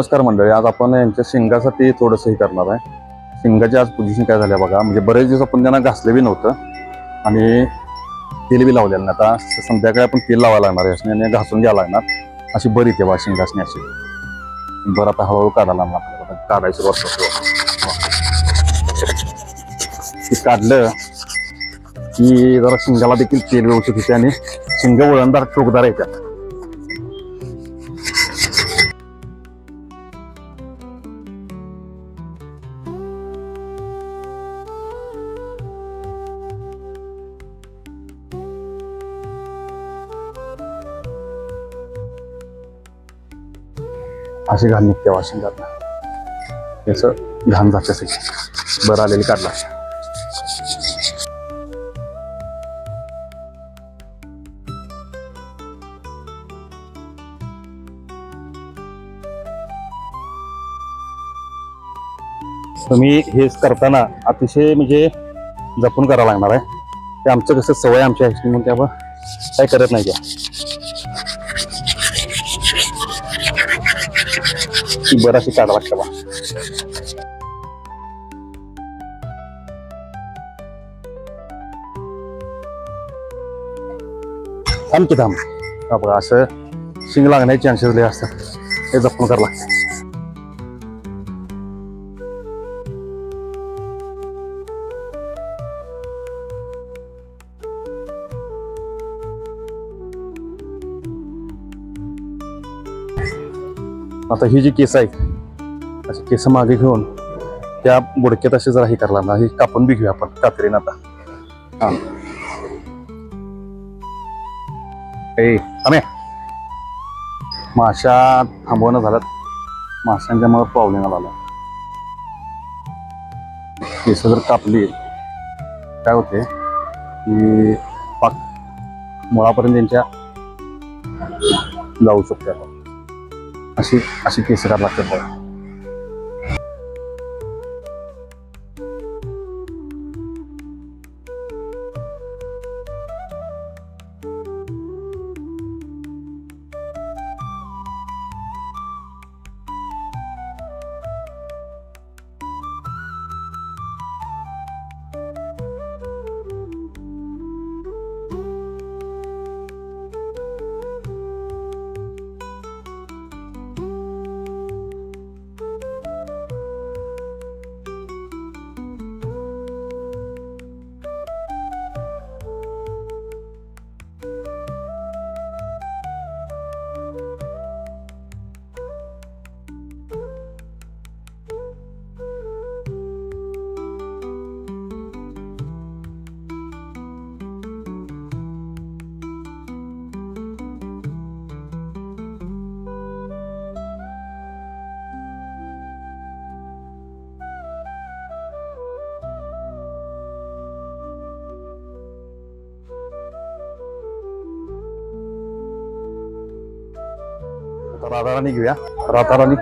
नमस्कार मंडळी, आज आपण यांच्या शिंगासाठी थोडंसं हे करणार आहे. शिंगाची आज पोझिशन काय झाली बघा. म्हणजे बरेच दिवस आपण त्यांना घासले बी नव्हतं आणि तेल बी लावलेलं नाही. आता संध्याकाळी आपण तेल लावायला लागणार आहे आणि घासून घ्यायला लागणार. अशी बरी ते बा शिंगासनी अशी बरं. आता हळूहळू काढायला लागणार आपल्याला. काढायचं वरतं काढलं की जरा शिंगाला देखील तेल व्यवस्थित होते आणि शिंग वळणदार टोकदार येतात. अशी घाण निघते वाशिंगात याचं घाण जाण्यासाठी बरं आलेली काढला. तुम्ही हेच करताना अतिशय म्हणजे जपून करावं लागणार आहे. ते आमचं कसं सवय आमच्या ह्याची म्हणून त्यामुळे काय करत नाही. ती बराचशी काढा लागतं बा. थांब की थांब. बघा असं शिंग लागण्याचे चान्सेस लय असतात. हे जपून करावं लागतं. आता ही जी केस आहेत अशी केस मागे घेऊन त्या बुडक्यात असे जरा हे करला ना. ही कापून बी घेऊया आपण कात्रीन. आता हा आम्ही माशा थांबवणं झाल्यात. माशांच्या मग प्रॉब्लेम झाला. केस जर कापली काय होते की पाक मुळापर्यंत त्यांच्या जाऊ शकते. आपण अशी केस करायला लागतात. राधाराणी घेऊया. राधाराणी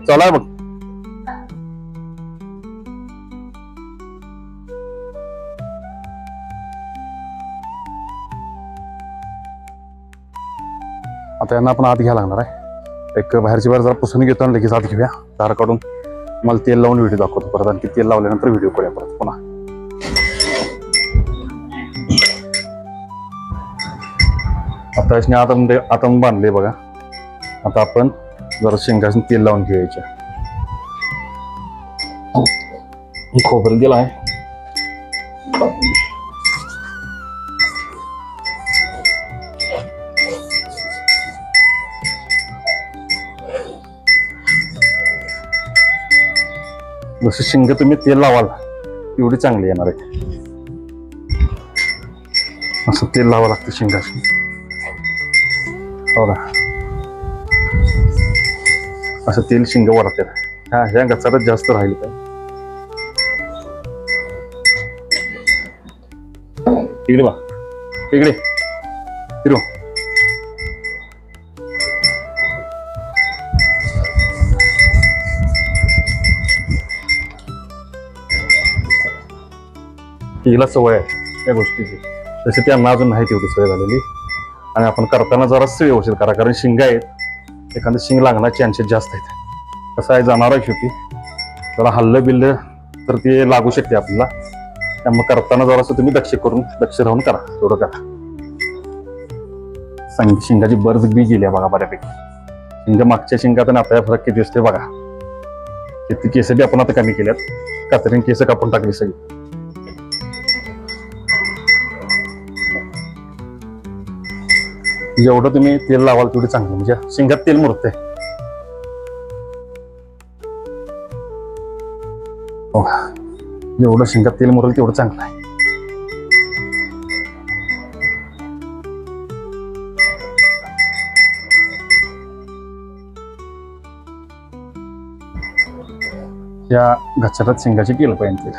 चला बघ. आता यांना आपण आत घ्यायला लागणार आहे. एक बाहेरची बाहेर जरा पुसून घेतो आणि लगेच आत घेऊया. दार काढून मला तेल लावून व्हिडिओ दाखवतो परत. आणखी तेल लावल्यानंतर व्हिडिओ करूया परत पुन्हा. आता आता बांधले बघा. आता आपण जरा शेंगाचं तेल लावून घेऊया. ही खोबरं दिलं आहे. जसं शेंग तुम्ही तेल लावाल एवढी चांगली येणार आहे. असं तेल लावावं लागतं शेंगाचं. हो ना. असं तेल शिंग वाढतात. ह्या गचारात जास्त राहील काय. इकडे बा. इकडे फिरो. हिला सवय आहे त्या गोष्टीची. तसे त्यांना अजून नाही तेवढी सवय झालेली. आणि आपण करताना जरासं व्यवस्थित करा, कारण शिंग आहेत, एखादं शिंग लागण्याचे चान्सेस जास्त आहेत. कसं आहे जाणार आहे शेवटी, जरा हल्लं बिल्लं तर ते लागू शकते आपल्याला. त्यामुळे करताना जरासं तुम्ही दक्ष राहून करा, तेवढं करा. शिंगाची बर्ज बी गेली बघा बऱ्यापैकी. शिंगा मागच्या शिंगात आणि आता फरक किती असते बघा. किती केस बी आपण आता कमी केल्यात, कात्रीने केस कापून टाकली सगळी. जेवढं तुम्ही तेल लावाल तेवढी चांगली, म्हणजे शिंगात तेल मुरते. जेवढं शिंगात तेल मुरेल तेवढं चांगलं आहे. या गच्चारात शिंगाची केलं पाहिजे.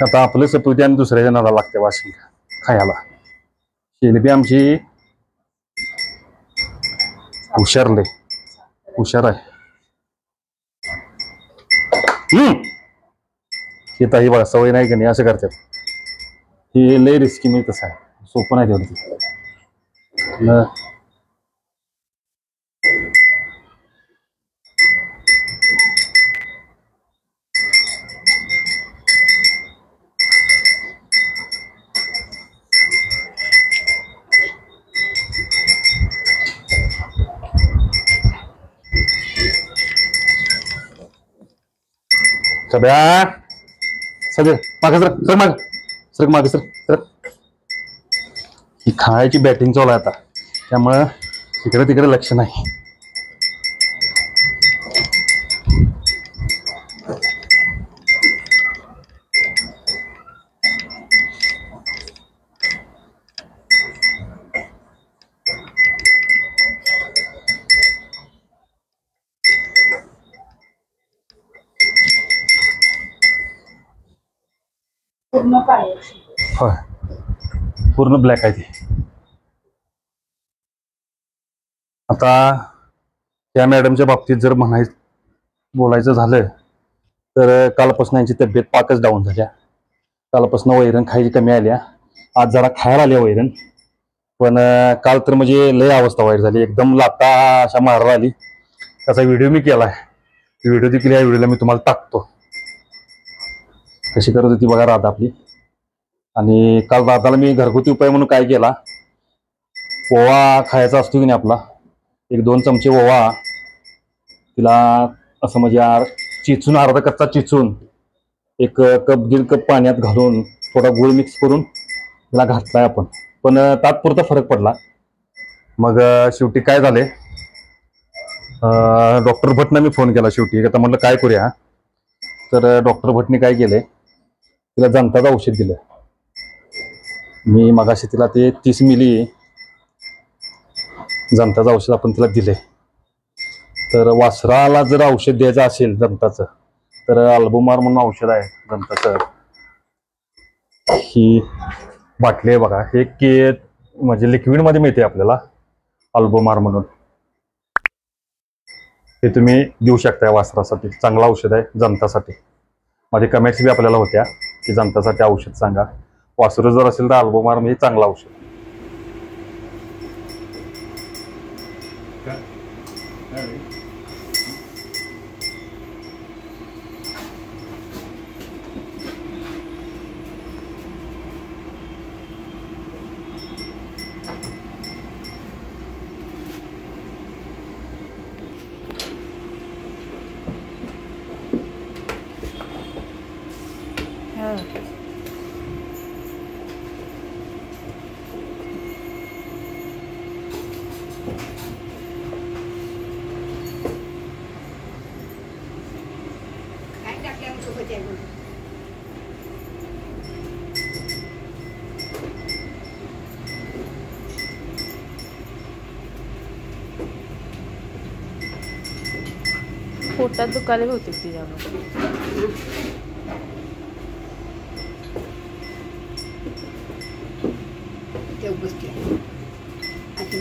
आता आपलं सपुती आणि दुसऱ्याच्या नादाला लागते वाशिंग खायला. शेलबी आमची हुशार आहे. हे ताई बघा सवय नाही का नाही असं करतात. हे लय रिस्की नाही, तसं आहे सोपं नाही तेवढं. सगळ्या सगळे माग सर. ही खायची बॅटिंग चालू आहे आता, त्यामुळं इकडे तिकडे लक्ष नाही. होय, पूर्ण ब्लॅक आहे ती. आता त्या मॅडमच्या बाबतीत जर बोलायचं झालं तर कालपासून यांची तब्येत पाकच डाऊन झाल्या. कालपासून वैरण खायची कमी आल्या. आज जरा खायला आल्या वैरण, पण काल तर म्हणजे लय अवस्था वाईट झाली. एकदम लाता अशा मारायला आली. त्याचा व्हिडिओ मी केलाय. व्हिडिओ देखील या व्हिडिओला मी तुम्हाला टाकतो. कशी करत होती बघा राधा आपली. आणि काल राधाला मी घरगुती उपाय म्हणून काय केला, ओवा खायचा असतो की नाही आपला, 1-2 चमचे ओवा तिला असं म्हणजे चिचून, अर्धा कच्चा चिचून 1 कप 1.5 कप पाण्यात घालून थोडा गुळ मिक्स करून तिला घातलाय आपण. पण तात्पुरता फरक पडला. मग शेवटी काय झाले, डॉक्टर भटना मी फोन केला शेवटी. आता म्हटलं काय करूया, तर डॉक्टर भटने काय केलंय, तिला जंताचं औषध दिलं. मी मगाशी तिला ते 30 मिली जंताचं औषध आपण तिला दिले. तर वासराला जर औषध द्यायचं असेल जंताचं, तर अल्बोमार म्हणून औषध आहे जंताचं. ही बाटली आहे बघा, हे म्हणजे लिक्विडमध्ये मिळते आपल्याला अल्बोमार म्हणून. हे तुम्ही देऊ शकता वासरासाठी. चांगलं औषध आहे जंतासाठी. माझे कमेंट्स बी आपल्याला होत्या की जंतासाठी औषध सांगा. वासरू जर असेल तर अल्बोमार म्हणजे चांगलं औषध. पोटात दुखायला होते तिच्यामध्ये.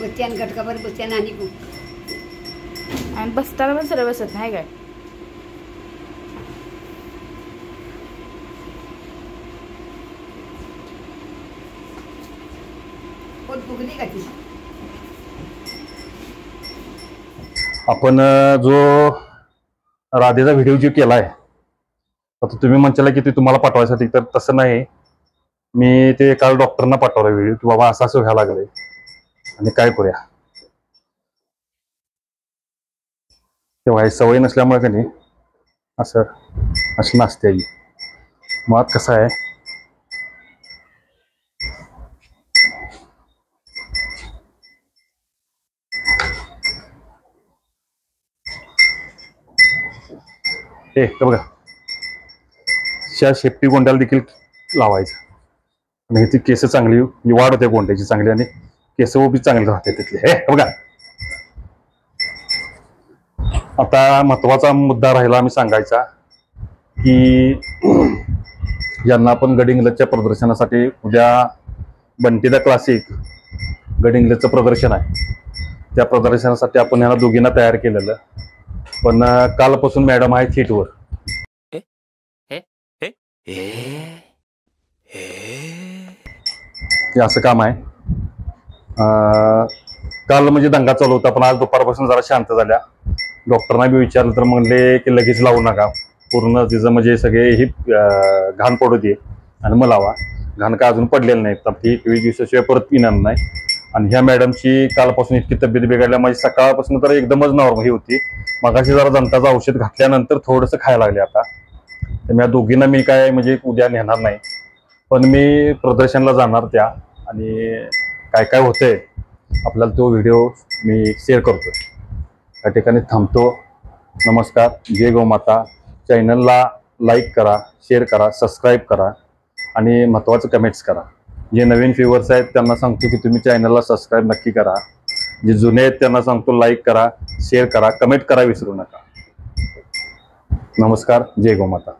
बच्चन गटकावर बच्चन आणि आणि बसताना पण सरळ बसत नाही काय. पोट फुगली का ती. आपण जो राधेचा व्हिडिओ जो केलाय आता तुम्ही म्हणताला की ते तुम्हाला पाठवायसाठी, तर तसं नाही. मी ते काल डॉक्टरना पाठवला व्हिडिओ की बाबा असं व्हायला लागलंय आणि काय करूया. तेव्हा सवय नसल्यामुळे का नाही असं अशी नसते. मुळात कसं आहे, हे बघा शेपटी गोंड्याला देखील लावायचं आणि ह्याची केस चांगली वाढ होते गोंड्याची चांगली आणि केस बी चांगली राहते तिथले. हे बघा आता महत्वाचा मुद्दा राहिला आम्ही सांगायचा की ज्यांना आपण गडिंग्लजच्या प्रदर्शनासाठी उद्या बंटी द क्लासिक गडिंग्लजचं प्रदर्शन आहे, त्या प्रदर्शनासाठी आपण यांना दोघींना तयार केलेलं. पण कालपासून मॅडम आहे सीटवर. हे असं काम आहे. काल म्हणजे दंगा चालू होता, पण आज दुपारपासून जरा शांत झाल्या. डॉक्टरना बी विचारलं तर म्हणले की लगेच लावू नका, पूर्ण तिचं म्हणजे सगळे ही घाण पडू दे आणि मग लावा. घाण का अजून पडलेलं नाही, तर ती 21 दिवसाशिवाय परत येणार नाही. आणि ह्या मॅडमची कालपासून इतकी तब्येत बिघडल्या, म्हणजे सकाळपासून तर एकदमच नॉर्मल होती. मगाशी जरा दंताचं औषध घातल्यानंतर थोडंसं खायला लागले. आता तर या दोघींना मी काय म्हणजे उद्या नेणार नाही, पण मी प्रदर्शनला जाणार त्या, आणि काय काय होतंय आपल्याला तो व्हिडिओ मी शेअर करतो. त्या ठिकाणी थांबतो. नमस्कार. जय गोमाता. चॅनलला लाईक करा, शेअर करा, सबस्क्राईब करा आणि महत्त्वाचं कमेंट्स करा. जे नवीन व्ह्यूअर्स आहेत त्यांना सांगतो की तुम्ही चॅनलला सबस्क्राईब नक्की करा. जे जुने आहेत त्यांना सांगतो लाईक करा, शेअर करा, कमेंट करा विसरू नका. नमस्कार. जय गोमाता.